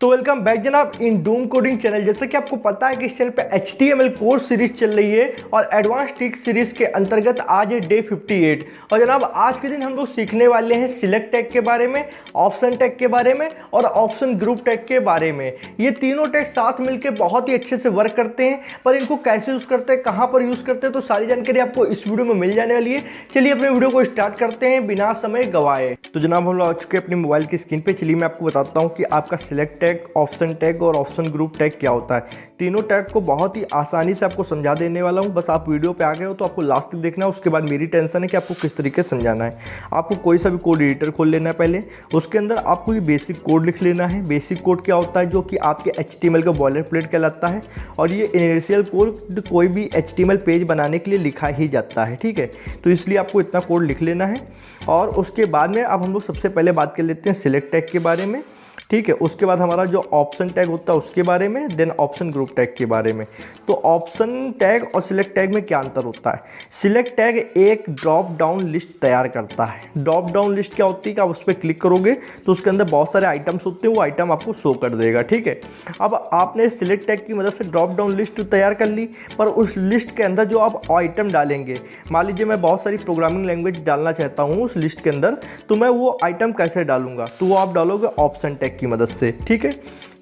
तो welcome back जनाब इन Doom coding channel. जैसे कि आपको पता है कि इस चैनल पे HTML कोर्स सीरीज चल रही है और एडवांस ट्रिक सीरीज के अंतर्गत आज है डे 58। और जनाब आज के दिन हम लोग सीखने वाले हैं सिलेक्ट टैग के बारे में, ऑप्शन टैग के बारे में और ऑप्शन ग्रुप टैग के बारे में। ये तीनों टैग साथ मिलकर बहुत ही अच्छे से वर्क करते हैं, पर इनको कैसे यूज़ करते हैं, कहाँ पर यूज़ करते हैं, तो सारी जानकारी आपको इस वीडियो में मिल जाने वाली है। चलिए अपने वीडियो को स्टार्ट करते हैं बिना समय गवाए। तो जनाब हम लोग आ चुके हैं अपनी मोबाइल की स्क्रीन पर। चलिए मैं आपको बताता हूँ कि आपका सिलेक्ट टैग, ऑप्शन टैग और ऑप्शन ग्रुप टैग क्या होता है। तीनों टैग को बहुत ही आसानी से आपको समझा देने वाला हूं। बस आप वीडियो पे आ गए हो तो आपको लास्ट तक देखना है। उसके बाद मेरी टेंशन है कि आपको किस तरीके से समझाना है। आपको कोई सा भी कोड एडिटर खोल लेना है पहले, उसके अंदर आपको ये बेसिक कोड लिख लेना है। बेसिक कोड क्या होता है, जो कि आपके HTML का बॉयलर प्लेट कहलाता है और ये इनिशियल कोड कोई भी HTML पेज बनाने के लिए लिखा ही जाता है, ठीक है। तो इसलिए आपको इतना कोड लिख लेना है। और उसके बाद में अब हम लोग सबसे पहले बात कर लेते हैं सिलेक्ट टैग के बारे में, ठीक है। उसके बाद हमारा जो ऑप्शन टैग होता है उसके बारे में, देन ऑप्शन ग्रुप टैग के बारे में। तो ऑप्शन टैग और सिलेक्ट टैग में क्या अंतर होता है। सिलेक्ट टैग एक ड्रॉप डाउन लिस्ट तैयार करता है। ड्रॉप डाउन लिस्ट क्या होती है कि आप उस पर क्लिक करोगे तो उसके अंदर बहुत सारे आइटम्स होते हैं, वो आइटम आपको शो कर देगा, ठीक है। अब आपने सिलेक्ट टैग की मदद से ड्रॉप डाउन लिस्ट तैयार कर ली, पर उस लिस्ट के अंदर जो आप आइटम डालेंगे, मान लीजिए मैं बहुत सारी प्रोग्रामिंग लैंग्वेज डालना चाहता हूँ उस लिस्ट के अंदर, तो मैं वो आइटम कैसे डालूंगा, तो वो आप डालोगे ऑप्शन टैग की मदद से, ठीक है।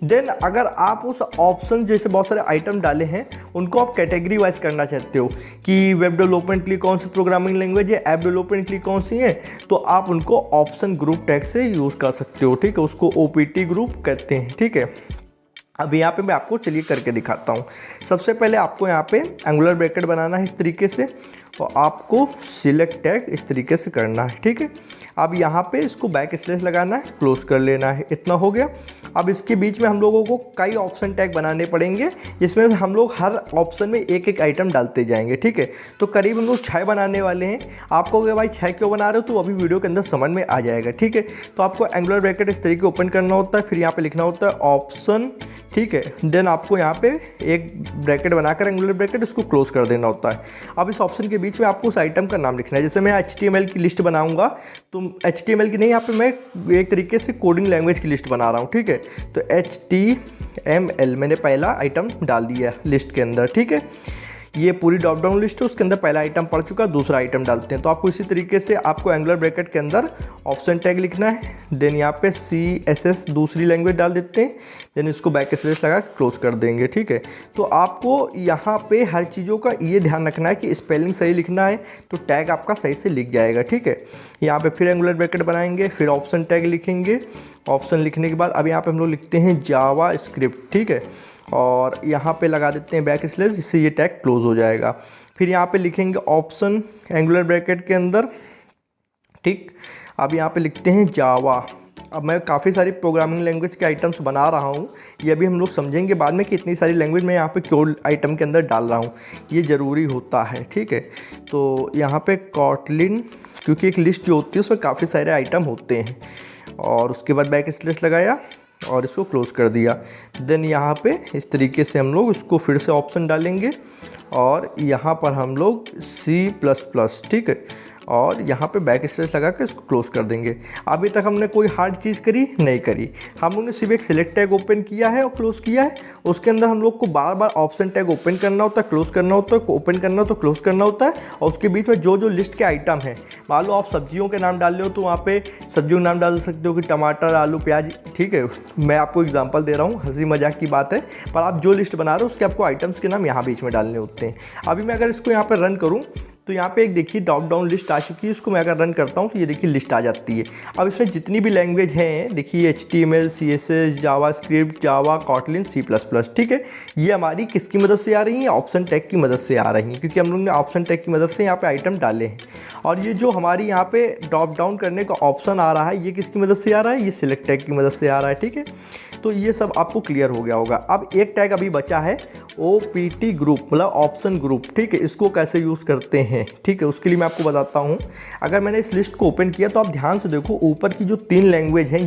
देन अगर आप उस ऑप्शन जैसे बहुत सारे आइटम डाले हैं उनको आप कैटेगरी वाइज करना चाहते हो कि वेब डेवलपमेंट के लिए कौन सी प्रोग्रामिंग लैंग्वेज है, ऐप डेवलपमेंट के लिए कौन सी है, तो आप उनको ऑप्शन ग्रुप टैग से यूज़ कर सकते हो, ठीक है। उसको OPT ग्रुप कहते हैं, ठीक है। अब यहाँ पे मैं आपको चलिए करके दिखाता हूँ। सबसे पहले आपको यहाँ पे एंगुलर ब्रैकेट बनाना है इस तरीके से और आपको सिलेक्ट टैग इस तरीके से करना है, ठीक है। अब यहाँ पे इसको बैक स्लैश लगाना है, क्लोज कर लेना है, इतना हो गया। अब इसके बीच में हम लोगों को कई ऑप्शन टैग बनाने पड़ेंगे जिसमें हम लोग हर ऑप्शन में एक एक आइटम डालते जाएंगे, ठीक है। तो करीब हम लोग 6 बनाने वाले हैं। आपको अगर भाई 6 क्यों बना रहे हो तो अभी वीडियो के अंदर समझ में आ जाएगा, ठीक है। तो आपको एंगुलर ब्रैकेट इस तरीके ओपन करना होता है, फिर यहाँ पे लिखना होता है ऑप्शन, ठीक है। देन आपको यहाँ पे एक ब्रैकेट बनाकर एंगुलर ब्रैकेट इसको क्लोज कर देना होता है। अब इस ऑप्शन के बीच में आपको उस आइटम का नाम लिखना है। जैसे मैं HTML की लिस्ट बनाऊंगा तो HTML की नहीं, यहाँ पे मैं एक तरीके से कोडिंग लैंग्वेज की लिस्ट बना रहा हूँ, ठीक है। तो HTML मैंने पहला आइटम डाल दिया लिस्ट के अंदर, ठीक है। ये पूरी ड्रॉप डाउन लिस्ट है, उसके अंदर पहला आइटम पड़ चुका, दूसरा आइटम डालते हैं। तो आपको इसी तरीके से आपको एंगुलर ब्रैकेट के अंदर ऑप्शन टैग लिखना है, देन यहाँ पे CSS दूसरी लैंग्वेज डाल देते हैं, देन इसको बैक स्लैश लगा क्लोज कर देंगे, ठीक है। तो आपको यहाँ पे हर चीज़ों का ये ध्यान रखना है कि स्पेलिंग सही लिखना है तो टैग आपका सही से लिख जाएगा, ठीक है। यहाँ पर फिर एंगुलर ब्रैकेट बनाएंगे, फिर ऑप्शन टैग लिखेंगे। ऑप्शन लिखने के बाद अब यहाँ पर हम लोग लिखते हैं जावा स्क्रिप्ट, ठीक है, और यहाँ पे लगा देते हैं बैक स्लैश, जिससे ये टैग क्लोज हो जाएगा। फिर यहाँ पे लिखेंगे ऑप्शन एंगुलर ब्रैकेट के अंदर, ठीक। अब यहाँ पे लिखते हैं जावा। अब मैं काफ़ी सारी प्रोग्रामिंग लैंग्वेज के आइटम्स बना रहा हूँ, ये भी हम लोग समझेंगे बाद में कि इतनी सारी लैंग्वेज मैं यहाँ पे क्यों आइटम के अंदर डाल रहा हूँ, ये ज़रूरी होता है, ठीक है। तो यहाँ पे कॉटलिन, क्योंकि एक लिस्ट जो होती है उसमें काफ़ी सारे आइटम होते हैं, और उसके बाद बैक स्लैश लगाया और इसको क्लोज कर दिया। देन यहाँ पे इस तरीके से हम लोग इसको फिर से ऑप्शन डालेंगे और यहाँ पर हम लोग C++, ठीक है, और यहाँ पे बैक स्लैश लगा के इसको क्लोज कर देंगे। अभी तक हमने कोई हार्ड चीज़ करी नहीं करी, हम लोग ने सिर्फ एक सिलेक्ट टैग ओपन किया है और क्लोज किया है। उसके अंदर हम लोग को बार बार ऑप्शन टैग ओपन करना होता है, क्लोज करना होता है, ओपन करना हो तो क्लोज करना होता है। और उसके बीच में जो जो लिस्ट के आइटम हैं, मान लो आप सब्जियों के नाम डाल रहे हो तो वहाँ पे सब्जियों के नाम डाल सकते हो कि टमाटर, आलू, प्याज, ठीक है। मैं आपको एग्जाम्पल दे रहा हूँ, हंसी मजाक की बात है, पर आप जो लिस्ट बना रहे हो उसके आपको आइटम्स के नाम यहाँ बीच में डालने होते हैं। अभी मैं अगर इसको यहाँ पर रन करूँ तो यहाँ पे एक देखिए ड्रॉप डाउन लिस्ट आ चुकी है। इसको मैं अगर रन करता हूँ तो ये देखिए लिस्ट आ जाती है। अब इसमें जितनी भी लैंग्वेज हैं, देखिए HTML, CSS, जावा स्क्रिप्ट, जावा, कॉटलिन, C++, ठीक है। ये हमारी किसकी मदद से आ रही है, ऑप्शन टैग की मदद से आ रही हैं, क्योंकि हम लोग ने ऑप्शन टैग की मदद से यहाँ पे आइटम डाले हैं। और ये जो हमारी यहाँ पे ड्रॉप डाउन करने का ऑप्शन आ रहा है, ये किसकी मदद से आ रहा है, ये सिलेक्ट टैग की मदद से आ रहा है, ठीक है। तो ये सब आपको क्लियर हो गया होगा। अब एक टैग अभी बचा है, OPT ग्रुप मतलब ऑप्शन ग्रुप, ठीक है, इसको कैसे यूज़ करते हैं, ठीक है, उसके लिए मैं आपको बताता हूँ। अगर मैंने इस लिस्ट को ओपन किया तो आप ध्यान से देखो, ऊपर की जो 3 लैंग्वेज हैं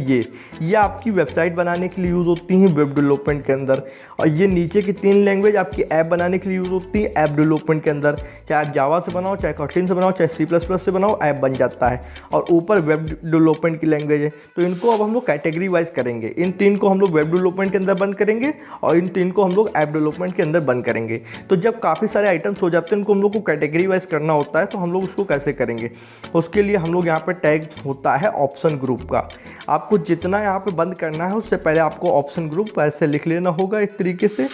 ये आपकी वेबसाइट बनाने के लिए यूज़ होती हैं वेब डेवलपमेंट के अंदर, और ये नीचे की 3 लैंग्वेज आपकी ऐप बनाने के लिए यूज़ होती है ऐप डेवलपमेंट के अंदर। चाहे आप जावा से बनाओ, चाहे कोटलिन से बनाओ, चाहे C++ से बनाओ, ऐप बन जाता है। और ऊपर वेब डेवलपमेंट की लैंग्वेज है, तो इनको अब हम लोग कैटेगरी वाइज करेंगे। इन 3 को हम लोग वेब डेवलपमेंट के अंदर बंद करेंगे और इन 3 को हम लोग ऐप डेवलपमेंट के अंदर बंद करेंगे। तो जब काफ़ी सारे आइटम्स हो जाते हैं, उनको हम लोग को कैटेगरी वाइज करना होता है, तो हम लोग उसको कैसे करेंगे, उसके लिए हम लोग यहाँ पे टैग होता है ऑप्शन ग्रुप का। आपको जितना यहाँ पे बंद करना है उससे पहले आपको ऑप्शन ग्रुप ऐसे लिख लेना होगा एक तरीके से,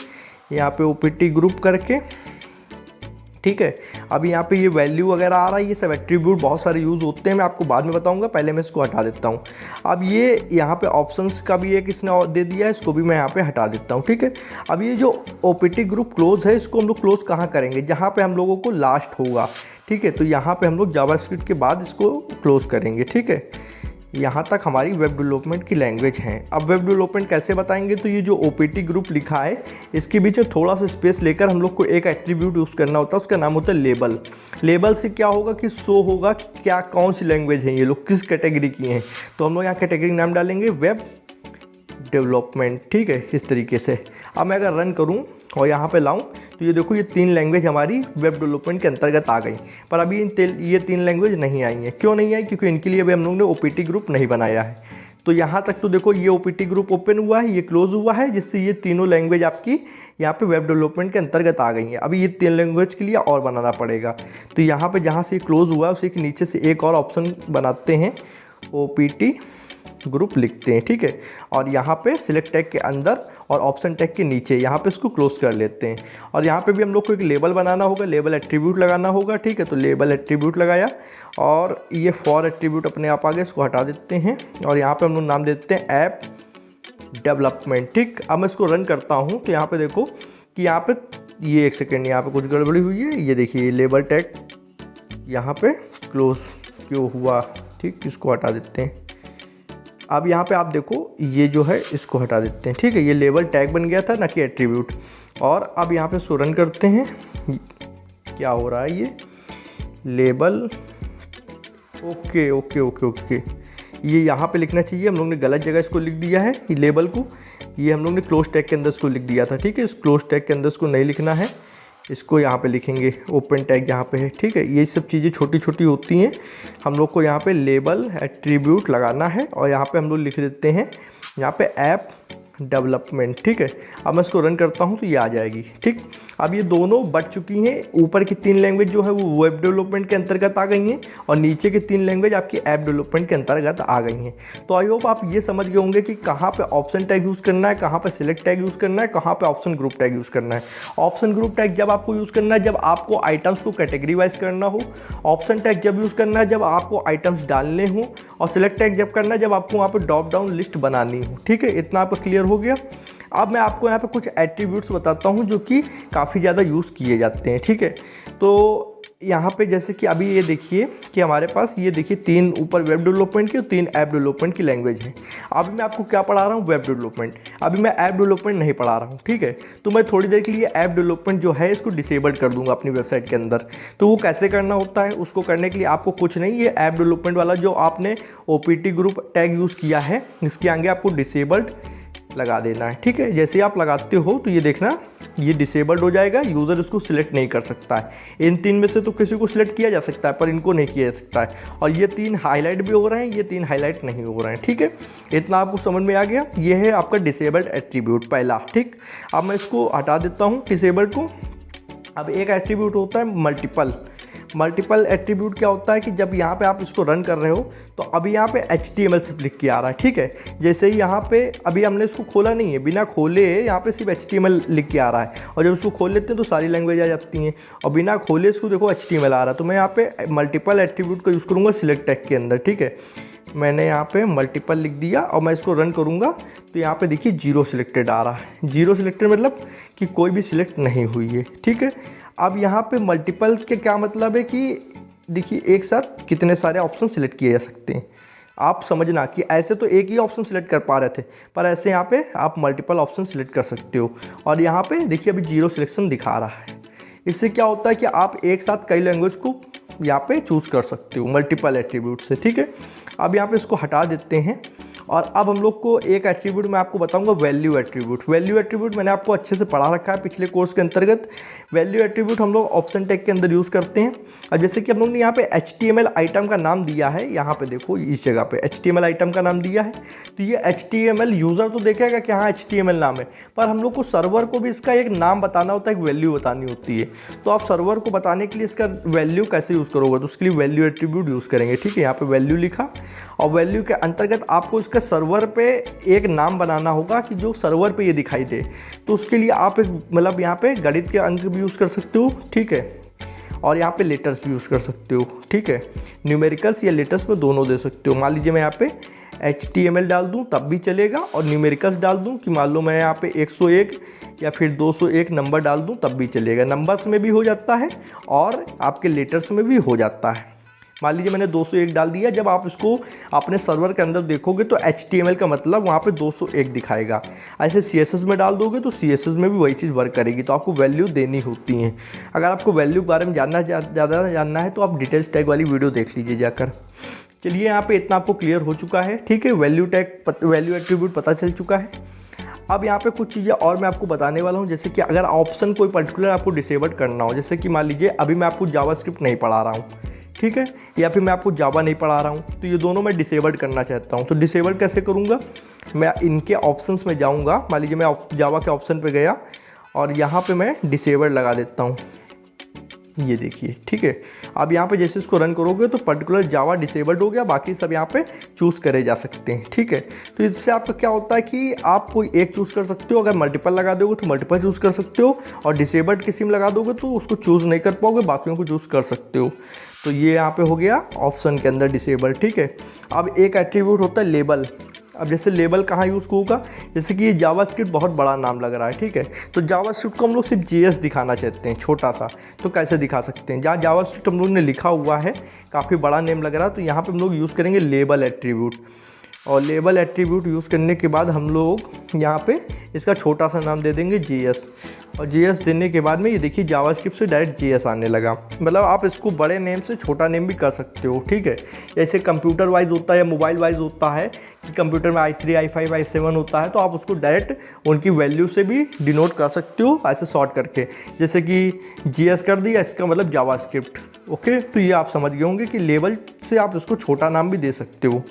यहाँ पे OPT ग्रुप करके, ठीक है। अब यहाँ पे ये वैल्यू वगैरह आ रहा है, ये सब एट्रीब्यूट बहुत सारे यूज़ होते हैं, मैं आपको बाद में बताऊंगा, पहले मैं इसको हटा देता हूँ। अब ये यहाँ पे ऑप्शंस का भी एक इसने दे दिया है, इसको भी मैं यहाँ पे हटा देता हूँ, ठीक है। अब ये जो OPT ग्रुप क्लोज है, इसको हम लोग क्लोज कहाँ करेंगे, जहाँ पे हम लोगों को लास्ट होगा, ठीक है। तो यहाँ पे हम लोग जावास्क्रिप्ट के बाद इसको क्लोज करेंगे, ठीक है। यहाँ तक हमारी वेब डेवलपमेंट की लैंग्वेज है। अब वेब डेवलपमेंट कैसे बताएंगे, तो ये जो OPT ग्रुप लिखा है, इसके बीच में थोड़ा सा स्पेस लेकर हम लोग को एक एट्रीब्यूट यूज़ करना होता है, उसका नाम होता है लेबल। लेबल से क्या होगा कि शो होगा क्या कौन सी लैंग्वेज है, ये लोग किस कैटेगरी की हैं। तो हम लोग यहाँ कैटेगरी नाम डालेंगे वेब डेवलपमेंट, ठीक है, इस तरीके से। अब मैं अगर रन करूँ और यहाँ पे लाऊं तो ये देखो, ये 3 लैंग्वेज हमारी वेब डेवलपमेंट के अंतर्गत आ गई। पर अभी ये 3 लैंग्वेज नहीं आई हैं। क्यों नहीं आई, क्योंकि इनके लिए अभी हम लोग ने OPT ग्रुप नहीं बनाया है। तो यहाँ तक तो देखो, ये OPT ग्रुप ओपन हुआ है, ये क्लोज हुआ है, जिससे ये तीनों लैंग्वेज आपकी यहाँ पे वेब डेवलपमेंट के अंतर्गत आ गई हैं। अभी ये 3 लैंग्वेज के लिए और बनाना पड़ेगा। तो यहाँ पे जहाँ से क्लोज हुआ है उसी के नीचे से एक और ऑप्शन बनाते हैं, OPT ग्रुप लिखते हैं, ठीक है। और यहाँ पे सिलेक्ट टैग के अंदर और ऑप्शन टैग के नीचे यहाँ पे इसको क्लोज कर लेते हैं। और यहाँ पे भी हम लोग को एक लेबल बनाना होगा, लेबल एट्रीब्यूट लगाना होगा, ठीक है। तो लेबल एट्रीब्यूट लगाया और ये फॉर एट्रीब्यूट अपने आप आ गए, इसको हटा देते हैं और यहाँ पे हम लोग नाम देते हैं ऐप डेवलपमेंट, ठीक। अब मैं इसको रन करता हूँ तो यहाँ पे देखो कि यहाँ पे ये एक सेकेंड, यहाँ पे कुछ गड़बड़ी हुई है। ये देखिए लेबल टैग यहाँ पे क्लोज क्यों हुआ, ठीक, इसको हटा देते हैं। अब यहाँ पे आप देखो, ये जो है इसको हटा देते हैं, ठीक है। ये लेबल टैग बन गया था ना कि एट्रीब्यूट। और अब यहाँ पे इसको रन करते हैं, क्या हो रहा है, ये label okay okay okay okay, ये यहाँ पे लिखना चाहिए, हम लोग ने गलत जगह इसको लिख दिया है। ये लेबल को ये हम लोग ने क्लोज टैग के अंदर इसको लिख दिया था, ठीक है। इस क्लोज टैग के अंदर इसको नहीं लिखना है, इसको यहाँ पे लिखेंगे ओपन टैग यहाँ पे है, ठीक है। ये सब चीज़ें छोटी छोटी होती हैं, हम लोग को यहाँ पे लेबल एट्रीब्यूट लगाना है और यहाँ पे हम लोग लिख देते हैं यहाँ पे ऐप डेवलपमेंट, ठीक है। अब मैं इसको रन करता हूँ तो ये आ जाएगी, ठीक। अब ये दोनों बढ़ चुकी हैं। ऊपर की 3 लैंग्वेज जो है वो वेब डेवलपमेंट के अंतर्गत आ गई हैं और नीचे की 3 लैंग्वेज आपकी ऐप डेवलपमेंट के अंतर्गत आ गई हैं। तो आई होप आप ये समझ गए होंगे कि कहाँ पे ऑप्शन टैग यूज़ करना है, कहाँ पे सिलेक्ट टैग यूज़ करना है, कहाँ पे ऑप्शन ग्रुप टैग यूज़ करना है। ऑप्शन ग्रुप टैग जब आपको यूज़ करना है जब आपको आइटम्स को कैटेगरी वाइज करना हो, ऑप्शन टैग जब यूज़ करना है जब आपको आइटम्स डालने हो, और सिलेक्ट टैग जब करना है जब आपको वहाँ पर ड्रॉप डाउन लिस्ट बनानी हो, ठीक है। इतना आपको क्लियर हो गया। अब मैं आपको यहाँ पे कुछ एट्रीब्यूट्स बताता हूँ जो कि काफ़ी ज़्यादा यूज़ किए जाते हैं, ठीक है। तो यहाँ पे जैसे कि अभी ये देखिए कि हमारे पास ये देखिए 3 ऊपर वेब डेवलपमेंट की और 3 ऐप डेवलपमेंट की लैंग्वेज है। अभी मैं आपको क्या पढ़ा रहा हूँ, वेब डेवलपमेंट। अभी मैं ऐप डेवलपमेंट नहीं पढ़ा रहा हूँ, ठीक है। तो मैं थोड़ी देर के लिए ऐप डेवलपमेंट जो है इसको डिसेबल्ड कर दूंगा अपनी वेबसाइट के अंदर। तो वो कैसे करना होता है, उसको करने के लिए आपको कुछ नहीं, ये ऐप डेवलपमेंट वाला जो आपने OPT ग्रुप टैग यूज़ किया है इसके आगे आपको डिसेबल्ड लगा देना है, ठीक है। जैसे ही आप लगाते हो तो ये देखना ये डिसेबल्ड हो जाएगा, यूज़र इसको सिलेक्ट नहीं कर सकता है। इन 3 में से तो किसी को सिलेक्ट किया जा सकता है पर इनको नहीं किया जा सकता है। और ये 3 हाईलाइट भी हो रहे हैं, ये 3 हाईलाइट नहीं हो रहे हैं, ठीक है। इतना आपको समझ में आ गया। ये है आपका डिसेबल्ड एट्रीब्यूट पहला, ठीक। अब मैं इसको हटा देता हूँ डिसेबल्ड को। अब एक एट्रीब्यूट होता है मल्टीपल एट्रीब्यूट। क्या होता है कि जब यहाँ पे आप इसको रन कर रहे हो तो अभी यहाँ पे HTML सिर्फ लिख के आ रहा है, ठीक है। जैसे ही यहाँ पे अभी हमने इसको खोला नहीं है, बिना खोले यहाँ पे सिर्फ HTML लिख के आ रहा है, और जब इसको खोल लेते हैं तो सारी लैंग्वेज आ जाती हैं, और बिना खोले इसको देखो HTML आ रहा है। तो मैं यहाँ पे मल्टीपल एट्रीब्यूट का यूज़ करूँगा सिलेक्ट टैग के अंदर, ठीक है। मैंने यहाँ पे मल्टीपल लिख दिया और मैं इसको रन करूँगा तो यहाँ पे देखिए 0 सिलेक्टेड आ रहा है। 0 सिलेक्टेड मतलब कि कोई भी सिलेक्ट नहीं हुई है, ठीक है। अब यहाँ पे मल्टीपल के क्या मतलब है कि देखिए एक साथ कितने सारे ऑप्शन सिलेक्ट किए जा सकते हैं। आप समझना कि ऐसे तो एक ही ऑप्शन सिलेक्ट कर पा रहे थे, पर ऐसे यहाँ पे आप मल्टीपल ऑप्शन सिलेक्ट कर सकते हो। और यहाँ पे देखिए अभी 0 सिलेक्शन दिखा रहा है। इससे क्या होता है कि आप एक साथ कई लैंग्वेज को यहाँ पे चूज़ कर सकते हो मल्टीपल एट्रीब्यूट से, ठीक है। अब यहाँ पे इसको हटा देते हैं और अब हम लोग को एक एट्रीब्यूट मैं आपको बताऊंगा, वैल्यू एट्रीब्यूट। वैल्यू एट्रीब्यूट मैंने आपको अच्छे से पढ़ा रखा है पिछले कोर्स के अंतर्गत। वैल्यू एट्रीब्यूट हम लोग ऑप्शन टैग के अंदर यूज़ करते हैं। अब जैसे कि हम लोग ने यहाँ पे HTML आइटम का नाम दिया है, यहाँ पे देखो इस जगह पे HTML आइटम का नाम दिया है, तो ये HTML यूज़र तो देखेगा कि हाँ HTML नाम है, पर हम लोग को सर्वर को भी इसका एक नाम बताना होता है, एक वैल्यू बतानी होती है। तो आप सर्वर को बताने के लिए इसका वैल्यू कैसे यूज़ करोगे, तो उसके लिए वैल्यू एट्रीब्यूट यूज़ करेंगे, ठीक है। यहाँ पे वैल्यू लिखा और वैल्यू के अंतर्गत आपको इसका सर्वर पे एक नाम बनाना होगा कि जो सर्वर पे ये दिखाई दे। तो उसके लिए आप एक मतलब यहाँ पे गणित के अंक भी यूज़ कर सकते हो, ठीक है, और यहाँ पे लेटर्स भी यूज़ कर सकते हो, ठीक है। न्यूमेरिकल्स या लेटर्स में दोनों दे सकते हो। मान लीजिए मैं यहाँ पे HTML डाल दूँ तब भी चलेगा, और न्यूमेरिकल्स डाल दूँ कि मान लो मैं यहाँ पे 101 या फिर 201 नंबर डाल दूँ तब भी चलेगा। नंबर्स में भी हो जाता है और आपके लेटर्स में भी हो जाता है। मान लीजिए मैंने 201 डाल दिया, जब आप इसको अपने सर्वर के अंदर देखोगे तो HTML का मतलब वहाँ पे 201 दिखाएगा। ऐसे CSS में डाल दोगे तो CSS में भी वही चीज़ वर्क करेगी। तो आपको वैल्यू देनी होती हैं। अगर आपको वैल्यू के बारे में ज़्यादा जानना है तो आप डिटेल्स टैग वाली वीडियो देख लीजिए जाकर। चलिए यहाँ पे इतना आपको क्लियर हो चुका है, ठीक है। वैल्यू एट्रीब्यूट पता चल चुका है। अब यहाँ पे कुछ चीज़ें और मैं आपको बताने वाला हूँ, जैसे कि अगर ऑप्शन कोई पर्टिकुलर आपको डिसेबल करना हो, जैसे कि मान लीजिए अभी मैं आपको जावास्क्रिप्ट नहीं पढ़ा रहा हूँ, ठीक है, या फिर मैं आपको जावा नहीं पढ़ा रहा हूँ, तो ये दोनों मैं डिसेबल्ड करना चाहता हूँ। तो डिसेबल्ड कैसे करूँगा, मैं इनके ऑप्शंस में जाऊँगा। मान लीजिए मैं जावा के ऑप्शन पे गया और यहाँ पे मैं डिसेबल्ड लगा देता हूँ, ये देखिए, ठीक है। अब यहाँ पे जैसे इसको रन करोगे तो पर्टिकुलर जावा डिसेबल्ड हो गया, बाकी सब यहाँ पे चूज़ करे जा सकते हैं, ठीक है। तो इससे आपका क्या होता है कि आप कोई एक चूज़ कर सकते हो, अगर मल्टीपल लगा दोगे तो मल्टीपल चूज़ कर सकते हो, और डिसेबल्ड किसी में लगा दोगे तो उसको चूज़ नहीं कर पाओगे, बाकियों को चूज़ कर सकते हो। तो ये यहाँ पे हो गया ऑप्शन के अंदर डिसेबल, ठीक है। अब एक एट्रीब्यूट होता है लेबल। अब जैसे लेबल कहाँ यूज़ होगा, जैसे कि ये जावास्क्रिप्ट बहुत बड़ा नाम लग रहा है, ठीक है, तो जावास्क्रिप्ट को हम लोग सिर्फ JS दिखाना चाहते हैं छोटा सा, तो कैसे दिखा सकते हैं। जहाँ जावास्क्रिप्ट हम लोग ने लिखा हुआ है काफ़ी बड़ा नेम लग रहा है, तो यहाँ पे हम लोग यूज़ करेंगे लेबल एट्रीब्यूट। और लेबल एट्रीब्यूट यूज़ करने के बाद हम लोग यहाँ पे इसका छोटा सा नाम दे देंगे JS, और JS देने के बाद में ये देखिए जावास्क्रिप्ट से डायरेक्ट JS आने लगा। मतलब आप इसको बड़े नेम से छोटा नेम भी कर सकते हो, ठीक है। जैसे कंप्यूटर वाइज होता है या मोबाइल वाइज होता है कि कंप्यूटर में i3, i5, i7 होता है, तो आप उसको डायरेक्ट उनकी वैल्यू से भी डिनोट कर सकते हो ऐसे शॉर्ट करके, जैसे कि JS कर दिया, इसका मतलब जावास्क्रिप्ट, ओके। तो ये आप समझ गए होंगे कि लेबल से आप इसको छोटा नाम भी दे सकते हो।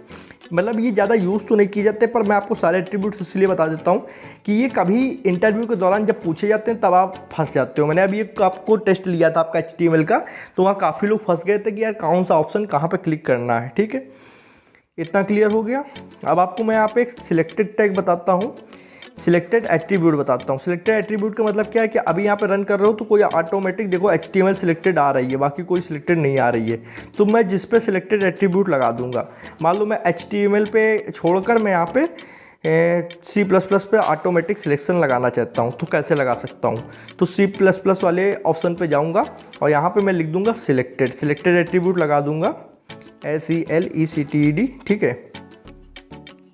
मतलब ये ज़्यादा यूज़ तो नहीं किए जाते, पर मैं आपको सारे एट्रीब्यूट्स इसलिए बता देता हूँ कि ये कभी इंटरव्यू के दौरान जब पूछे जाते हैं तब आप फंस जाते हो। मैंने अभी एक आपको टेस्ट लिया था आपका HTML का, तो वहाँ काफ़ी लोग फंस गए थे कि यार कौन सा ऑप्शन कहाँ पे क्लिक करना है, ठीक है। इतना क्लियर हो गया। अब आपको मैं यहाँ पे एक सिलेक्टेड टैग बताता हूँ, सिलेक्टेड एट्रीब्यूट बताता हूँ। सिलेक्टेड एट्रीब्यूट का मतलब क्या है कि अभी यहाँ पे रन कर रहे हो तो कोई ऑटोमेटिक देखो HTML सिलेक्टेड आ रही है, बाकी कोई सिलेक्टेड नहीं आ रही है, तो मैं जिस पे सिलेक्टेड एट्रीब्यूट लगा दूंगा। मान लो मैं HTML पे छोड़कर मैं यहाँ पे C++ पे ऑटोमेटिक सिलेक्शन लगाना चाहता हूँ, तो कैसे लगा सकता हूँ। तो C++ वाले ऑप्शन पे जाऊँगा और यहाँ पर मैं लिख दूँगा सिलेक्टेड एट्रीब्यूट लगा दूँगा, SELECTED, ठीक है।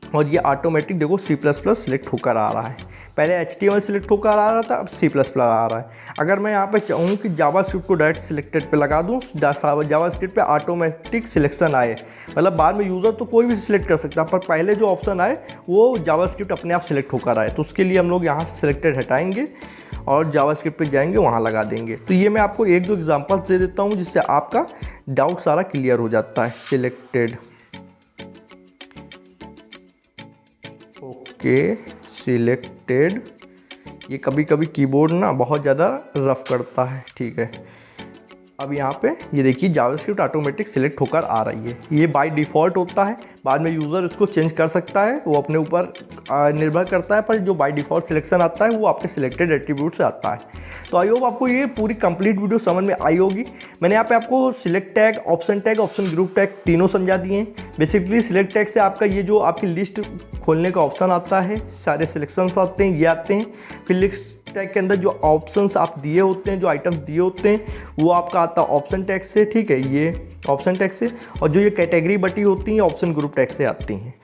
और ये ऑटोमेटिक देखो C++ सिलेक्ट होकर आ रहा है। पहले HTML सिलेक्ट होकर आ रहा था, अब C++ आ रहा है। अगर मैं यहाँ पे चाहूँ कि जावास्क्रिप्ट को डायरेक्ट सिलेक्टेड पे लगा दूँ, जावास्क्रिप्ट पे ऑटोमेटिक सिलेक्शन आए, मतलब बाद में यूज़र तो कोई भी सिलेक्ट कर सकता है, पर पहले जो ऑप्शन आए वो जावास्क्रिप्ट अपने आप सिलेक्ट होकर आए, तो उसके लिए हम लोग यहाँ से सिलेक्टेड हटाएंगे और जावास्क्रिप्ट पे जाएंगे, वहाँ लगा देंगे। तो ये मैं आपको एक दो एग्जांपल दे देता हूँ जिससे आपका डाउट सारा क्लियर हो जाता है। Selected, okay, selected. ये कभी कभी कीबोर्ड ना बहुत ज़्यादा रफ करता है, ठीक है। अब यहाँ पे ये देखिए जावास्क्रिप्ट ऑटोमेटिक सिलेक्ट होकर आ रही है। ये बाय डिफ़ॉल्ट होता है, बाद में यूज़र इसको चेंज कर सकता है, वो अपने ऊपर निर्भर करता है, पर जो बाय डिफ़ॉल्ट सिलेक्शन आता है वो आपके सिलेक्टेड एट्रीब्यूट से आता है। तो आई होप आपको ये पूरी कंप्लीट वीडियो समझ में आई होगी। मैंने यहाँ पे आपको select tag, option group tag तीनों समझा दिए हैं। बेसिकली सिलेक्ट टैग से आपका ये जो आपकी लिस्ट खोलने का ऑप्शन आता है, सारे सिलेक्शंस आते हैं, ये आते हैं। फिर लिस्ट टैग के अंदर जो ऑप्शंस आप दिए होते हैं, जो आइटम्स दिए होते हैं, वो आपका आता है ऑप्शन टैग से, ठीक है, ये ऑप्शन टैग से। और जो ये कैटेगरी बटी होती हैं ऑप्शन ग्रुप टैग से आती हैं।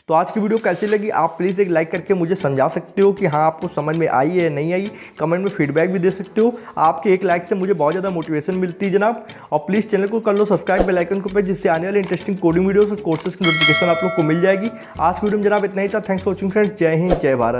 तो आज की वीडियो कैसी लगी आप प्लीज़ एक लाइक करके मुझे समझा सकते हो कि हाँ आपको समझ में आई है नहीं आई। कमेंट में फीडबैक भी दे सकते हो। आपके एक लाइक से मुझे बहुत ज़्यादा मोटिवेशन मिलती है जनाब। और प्लीज़ चैनल को कर लो सब्सक्राइब, बेल आइकन को पे, जिससे आने वाले इंटरेस्टिंग कोडिंग वीडियोस और कोर्सेज की नोटिफिकेशन आप लोग को मिल जाएगी। आज की वीडियो में जनाब इतना ही था। Thanks for watching friends. जय हिंद, जय भारत।